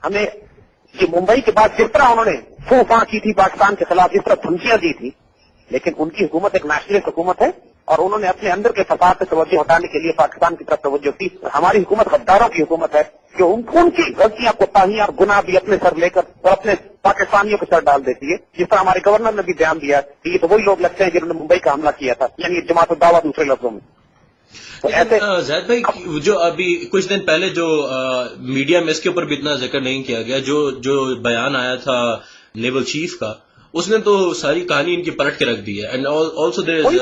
ہمیں یہ ممبئی کے بعد جس طرح انہوں نے فوفاں کی تھی پاکستان کے خلاف، جس طرح دھمکیاں دی تھی، لیکن ان کی حکومت ایک نیشنلسٹ حکومت ہے اور انہوں نے اپنے اندر کے فساد سے توجہ ہٹانے کے لیے پاکستان کی طرف توجہ کی. ہماری حکومت غداروں کی حکومت ہے کہ ان کی غلطیاں، کوتاہیاں اور گناہ بھی اپنے سر لے کر اور اپنے پاکستانیوں کے سر ڈال دیتی ہے. جس طرح ہمارے گورنر نے بھی بیان دیا کہ یہ تو وہی لوگ لگتے ہیں جنہوں نے ممبئی کا حملہ کیا تھا، یعنی جماعت الدعوہ دوسرے لفظوں میں. زید بھائی، جو ابھی کچھ دن پہلے جو میڈیا میں اس کے اوپر بھی اتنا ذکر نہیں کیا گیا، جو بیان آیا تھا نیول چیف کا، اس نے تو ساری کہانی ان کی پلٹ کے رکھ دی ہے. And also there is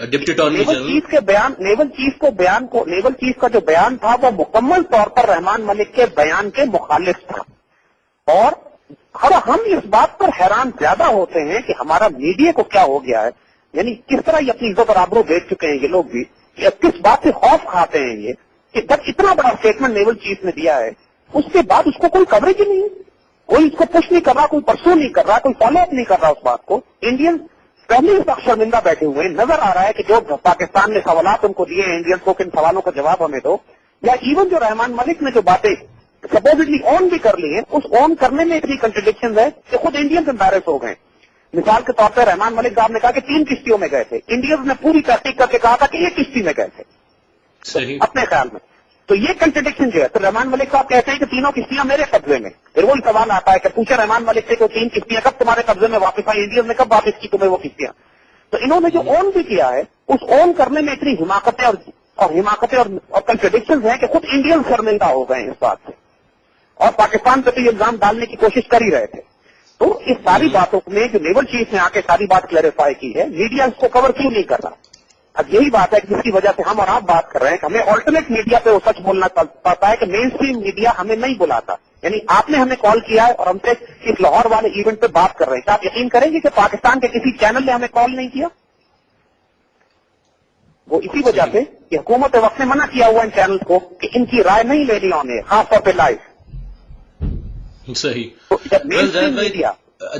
deputy attorney general. Naval chief کا جو بیان تھا وہ مکمل طور پر رحمان ملک کے بیان کے مخالف تھا. اور ہم اس بات پر حیران زیادہ ہوتے ہیں کہ ہمارا میڈیا کو کیا ہو گیا ہے، یعنی کس طرح یہ اپنی عزت اور آبرو بیچ چکے ہیں یہ لوگ بھی، کس بات سے خوف کھاتے ہیں یہ کہ جب اتنا بڑا اسٹیٹمنٹ نیول چیف نے دیا ہے اس کے بعد اس کو کوئی کوریج ہی نہیں ہے، کوئی اس کو پش نہیں کر رہا، کوئی پرسو نہیں کر رہا، کوئی فالو اپ نہیں کر رہا اس بات کو. انڈین پہلے ہی تک شرمندہ بیٹھے ہوئے ہیں. نظر آ رہا ہے کہ جو پاکستان نے سوالات ان کو دیے ہیں انڈینس کو، ان سوالوں کا جواب ہمیں دو. یا ایون جو رحمان ملک نے جو باتیں سپوزٹلی اون بھی کر لی ہیں، اس اون کرنے میں اتنی کنٹرڈکشن ہے کہ خود انڈینس امبیرس ہو گئے. مثال کے طور پہ رحمان ملک صاحب نے کہا کہ 3 کشتیوں میں گئے تھے، انڈینس نے پوری تحقیق کر کے کہا تھا کہ 1 کشتی میں گئے تھے اپنے خیال میں. تو یہ کنٹرڈکشن جو ہے، تو رحمان ملک صاحب کہتے ہیں کہ 3 کشتیاں میرے قبضے میں. پھر وہی سوال آتا ہے کہ پوچھے رحمان ملک سے کہ 3 کشتیاں کب تمہارے قبضے میں واپس آئی، انڈینس نے کب واپس کی تمہیں وہ کشتیاں. تو انہوں نے جو اون بھی کیا ہے اس اون کرنے میں اتنی حماقتیں اور کنٹرڈکشن ہیں کہ خود انڈین شرمندہ ہو گئے ہیں اس بات سے، اور پاکستان پہ تو یہ الزام ڈالنے کی کوشش کر ہی رہے تھے. تو اس ساری باتوں میں جو نیول چیف نے آ کے ساری بات کلیریفائی کی ہے، میڈیا اس کو کور کیوں نہیں کر رہا؟ اب یہی بات ہے کہ جس کی وجہ سے ہم اور آپ بات کر رہے ہیں کہ ہمیں آلٹرنیٹ میڈیا پہ وہ سچ بولنا پڑتا ہے کہ مین اسٹریم میڈیا ہمیں نہیں بلاتا. یعنی آپ نے ہمیں کال کیا ہے اور ہم سے اس لاہور والے ایونٹ پہ بات کر رہے ہیں، کیا آپ یقین کریں گے کہ پاکستان کے کسی چینل نے ہمیں کال نہیں کیا؟ وہ اسی وجہ سے کہ حکومت وقت نے منع کیا ہوا ان چینل کو کہ ان کی رائے نہیں لینی ہونے، خاص طور پہ لائیو. صحیح.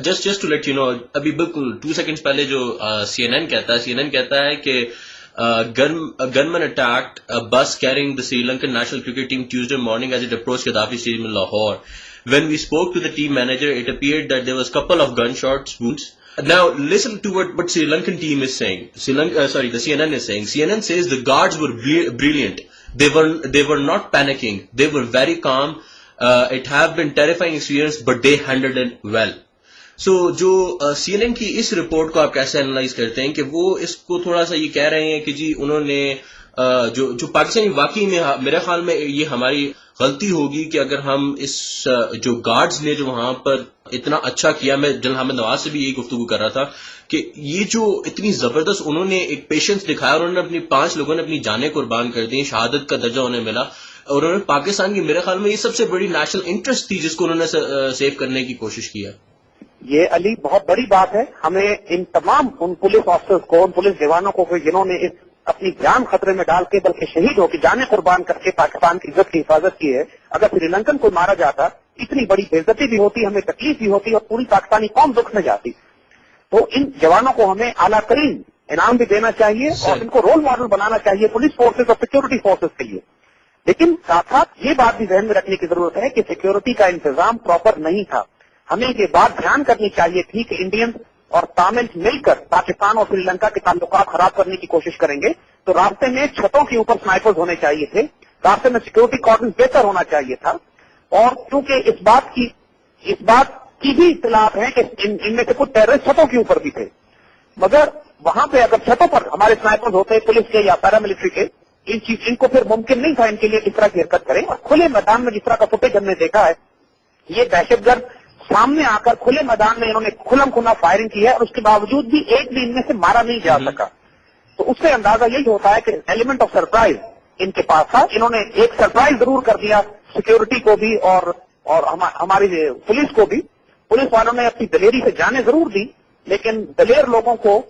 Just to let you know, ابھی بالکل 2 سیکنڈز پہلے جو CNN کہتا ہے کہ gunmen attacked a bus carrying the Sri Lankan national cricket team Tuesday morning as it approached Gaddafi Stadium in Lahore. When we spoke to the team manager, it appeared that there was a couple of gunshot wounds. Now listen to what Sri Lankan team is saying. The CNN is saying. CNN says the guards were brilliant. They were not panicking. They were very calm. It have been terrifying experience, but they handled it well. سو جو CNN کی اس report کو آپ کیسے analyse کرتے ہیں کہ وہ اس کو تھوڑا سا یہ کہہ رہے ہیں کہ جی انہوں نے جو پاکستانی واقعی میں میرے خیال میں یہ ہماری غلطی ہوگی کہ اگر ہم اس جو گارڈز نے جو وہاں پر اتنا اچھا کیا، میں جنرل حامد نواز سے بھی یہی گفتگو کر رہا تھا کہ یہ جو اتنی زبردست انہوں نے ایک پیشنس دکھایا، اور انہوں نے اپنی 5 لوگوں نے اپنی جانیں قربان کر دی، شہادت کا درجہ انہیں ملا، اور انہوں نے پاکستان کی میرے خیال میں یہ سب سے بڑی نیشنل انٹرسٹ تھی جس کو انہوں نے سیو کرنے کی کوشش کیا. یہ علی بہت بڑی بات ہے. ہمیں ان تمام ان پولیس آفیسرز کو، ان پولیس جوانوں کو جنہوں نے اپنی جان خطرے میں ڈال کے بلکہ شہید ہو کے جانیں قربان کر کے پاکستان کی عزت کی حفاظت کی ہے، اگر سری لنکن کو مارا جاتا اتنی بڑی بے عزتی بھی ہوتی، ہمیں تکلیف بھی ہوتی اور پوری پاکستانی قوم دکھ میں جاتی. تو ان جوانوں کو ہمیں اعلیٰ ترین انعام بھی دینا چاہیے اور ان کو رول ماڈل بنانا چاہیے پولیس فورسز اور سیکورٹی فورسز کے لیے. لیکن ساتھ ساتھ یہ بات بھی ذہن میں رکھنے کی ضرورت ہے کہ سیکورٹی کا انتظام پراپر نہیں تھا. ہمیں یہ بات دھیان کرنی چاہیے تھی کہ انڈین اور تامل مل کر پاکستان اور سری لنکا کے تعلقات خراب کرنے کی کوشش کریں گے تو راستے میں چھتوں کے اوپر سنائپرز ہونے چاہیے تھے، راستے میں سیکورٹی کارڈن بہتر ہونا چاہیے تھا. اور کیونکہ اس بات کی بھی اطلاعات ہیں کہ ان میں سے کچھ ٹیررسٹ چھتوں کے اوپر بھی تھے، مگر وہاں پہ اگر چھتوں پر ہمارے سنائپرز ہوتے پولیس کے یا پیراملٹری کے، ان کو پھر ممکن نہیں تھا ان کے لیے اس طرح کی حرکت کریں. اور کھلے میدان میں جس طرح کا فوٹیج ہم نے دیکھا ہے، یہ دہشت گرد سامنے آ کر کھلے میدان میں انہوں نے کھلم کھلا فائرنگ کی ہے اور اس کے باوجود بھی ایک بھی ان میں سے مارا نہیں جا سکا. تو اس سے اندازہ یہی ہوتا ہے کہ ایلیمنٹ آف سرپرائز ان کے پاس تھا. انہوں نے ایک سرپرائز ضرور کر دیا سیکورٹی کو بھی اور ہماری پولیس کو بھی. پولیس والوں نے اپنی دلیری سے جانیں ضرور دی، لیکن دلیر لوگوں کو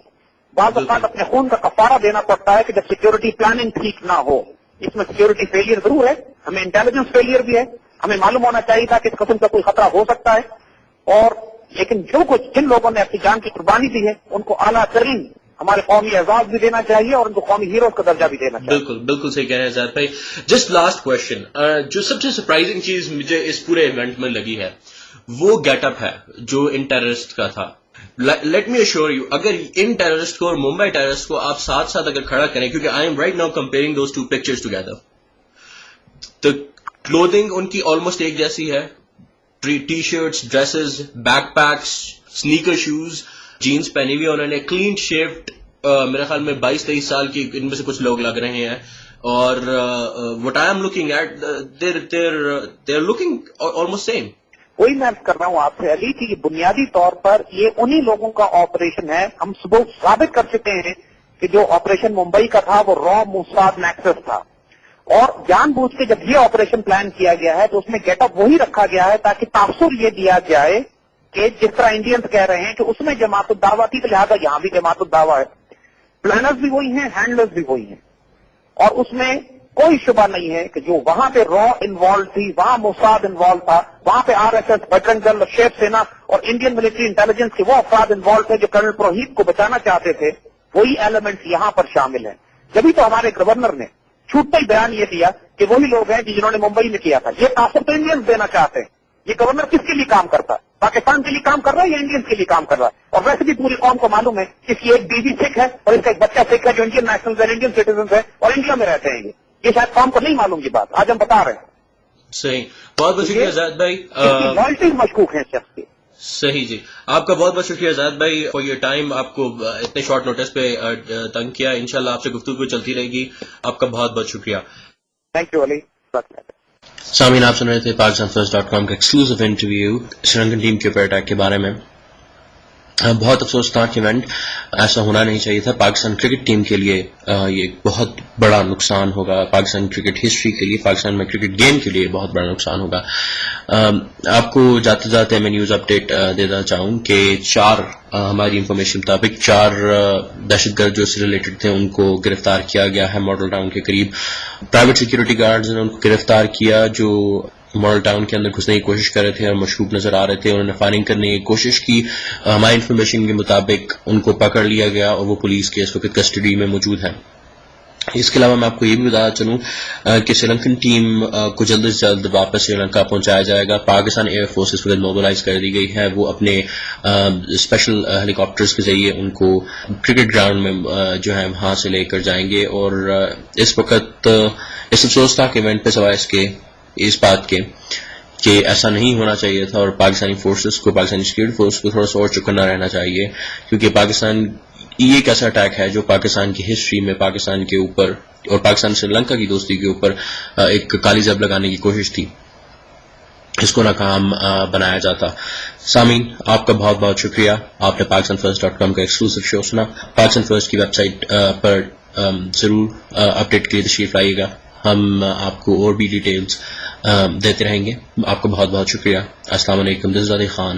بعض اوقات اپنے خون کا کفارہ دینا پڑتا ہے کہ جب سیکورٹی پلاننگ ٹھیک نہ ہو. اس میں سیکورٹی فیلئر ضرور ہے، ہمیں انٹیلیجنس فیلئر بھی ہے، ہمیں معلوم ہونا چاہیے تھا کہ اس قسم کا کوئی خطرہ ہو سکتا ہے. اور لیکن جو کچھ جن لوگوں نے اپنی جان کی قربانی دی ہے ان کو اعلیٰ ترین ہمارے قومی اعزاز بھی دینا چاہیے اور ان کو قومی ہیروز کا درجہ بھی دینا چاہیے. بالکل بالکل صحیح کہہ رہے ہیں زید بھائی. جسٹ لاسٹ کوشچن, جو سب سے سرپرائزنگ چیز مجھے اس پورے ایونٹ میں لگی ہے وہ گیٹ اپ ہے جو ان ٹیررسٹ کا تھا. لیٹ می ایشور یو, اگر ان ٹیررسٹ کو اور ممبئی ٹیررسٹ کو آپ ساتھ ساتھ اگر کھڑا کریں, کیونکہ I am right now comparing those two pictures together, تو کلودنگ ان کی آلموسٹ ایک جیسی ہے, T shirts, dresses, backpacks, sneaker shoes, jeans پہنی ہوئی انہوں نے, کلین شیفڈ, میرے خیال میں 22-23 سال کی ان میں سے کچھ لوگ لگ رہے ہیں, اور what I am looking at they're looking almost same. وہی میں کر رہا ہوں آپ سے علی کہ بنیادی طور پر یہ انہی لوگوں کا آپریشن ہے. ہم صبح ثابت کر چکے ہیں کہ جو آپریشن ممبئی کا تھا وہ را موساد نیکسس تھا, اور جان بوجھ کے جب یہ آپریشن پلان کیا گیا ہے تو اس میں گیٹ اپ وہی رکھا گیا ہے تاکہ تاثر یہ دیا جائے کہ جس طرح انڈینز کہہ رہے ہیں کہ اس میں جماعت الدعوہ تھی, تو لہٰذا یہاں بھی جماعت الدعوہ ہے. پلانرز بھی وہی ہیں, ہینڈلرز بھی وہی ہیں, اور اس میں کوئی شبہ نہیں ہے کہ جو وہاں پہ را انوالو تھی, وہاں موساد انوالو تھا, وہاں پہ آر ایس ایس, بجرنگ دل, شیو سینا اور انڈین ملٹری انٹیلیجنس کے وہ افراد انوالو تھے جو کرنل پروہیت کو بچانا چاہتے تھے. وہی ایلیمنٹس یہاں پر شامل ہیں. جبھی تو ہمارے گورنر نے چھوٹا ہی بیان یہ دیا کہ وہی لوگ ہیں جنہوں نے ممبئی میں کیا تھا. یہ تاثر تو انڈینز دینا چاہتے ہیں. یہ گورنر کس کے لیے کام کرتا ہے؟ پاکستان کے لیے کام کر رہا ہے یا انڈینز کے لیے کام کر رہا ہے؟ اور ویسے بھی پوری قوم کو معلوم ہے کہ اس کی ایک بیوی سکھ ہے اور اس کا ایک بچہ سکھ ہے جو انڈین نیشنل ہے, انڈین سٹیزنز ہے اور انڈیا میں رہتے ہیں. یہ شاید قوم کو نہیں معلوم یہ بات, آج ہم بتا رہے ہیں. صحیح, بہت بہت شکریہ زید بھائی. لائلٹیز مشکوک ہیں شخص کی. صحیح جی, آپ کا بہت بہت شکریہ زید بھائی فار یور ٹائم. آپ کو اتنے شارٹ نوٹس پہ تنگ کیا, انشاءاللہ آپ سے گفتگو چلتی رہے گی. آپ کا بہت بہت شکریہ. تھینک یو علی. سامعین, آپ سن رہے تھے PakistanFirst.com کا exclusive interview Sri Lankan team کے اوپر اٹیک کے بارے میں. بہت افسوسناک ایونٹ, ایسا ہونا نہیں چاہیے تھا. پاکستان کرکٹ ٹیم کے لیے یہ بہت بڑا نقصان ہوگا, پاکستان کرکٹ ہسٹری کے لیے, پاکستان میں کرکٹ گیم کے لیے بہت بڑا نقصان ہوگا. آپ کو جاتے جاتے میں نیوز اپڈیٹ دینا چاہوں کہ 4 ہماری انفارمیشن مطابق 4 دہشت گرد جو سے ریلیٹڈ تھے ان کو گرفتار کیا گیا ہے ماڈل ٹاؤن کے قریب. پرائیویٹ سیکورٹی گارڈز نے ان کو گرفتار کیا جو ماڈل ٹاؤن کے اندر گھسنے کی کوشش کر رہے تھے اور مشکوک نظر آ رہے تھے. انہوں نے فائرنگ کرنے کی کوشش کی. ہماری انفارمیشن کے مطابق ان کو پکڑ لیا گیا اور وہ پولیس کے اس وقت کسٹڈی میں موجود ہے. اس کے علاوہ میں آپ کو یہ بھی بتانا چلوں کہ سری لنکن ٹیم کو جلد سے جلد واپس سری لنکا پہنچایا جائے گا. پاکستان ایئر فورس اس وقت موبلائز کر دی گئی ہے. وہ اپنے اسپیشل ہیلی کاپٹرز کے ذریعے ان کو کرکٹ گراؤنڈ میں جو ہے وہاں سے لے کر جائیں گے. اور اس وقت اس افسوسناک ایونٹ پہ سوائے اس بات کے کہ ایسا نہیں ہونا چاہیے تھا, اور پاکستانی فورسز کو, پاکستانی سیکورٹی فورس کو تھوڑا سا اور چکنا رہنا چاہیے, کیونکہ پاکستان یہ ایک ایسا اٹیک ہے جو پاکستان کی ہسٹری میں پاکستان کے اوپر اور پاکستان سری لنکا کی دوستی کے اوپر ایک کالی زب لگانے کی کوشش تھی. اس کو ناکام بنایا جاتا. سامعین, آپ کا بہت بہت شکریہ. آپ نے PakistanFirst.com کا ایکسکلوسیو شو سنا. پاکستان فرسٹ کی ویب سائٹ پر ضرور اپڈیٹ کے لیے تشریف لائیے گا. ہم آپ کو اور بھی ڈیٹیلز دیتے رہیں گے. آپ کا بہت بہت شکریہ. السلام علیکم. دس از علی خان.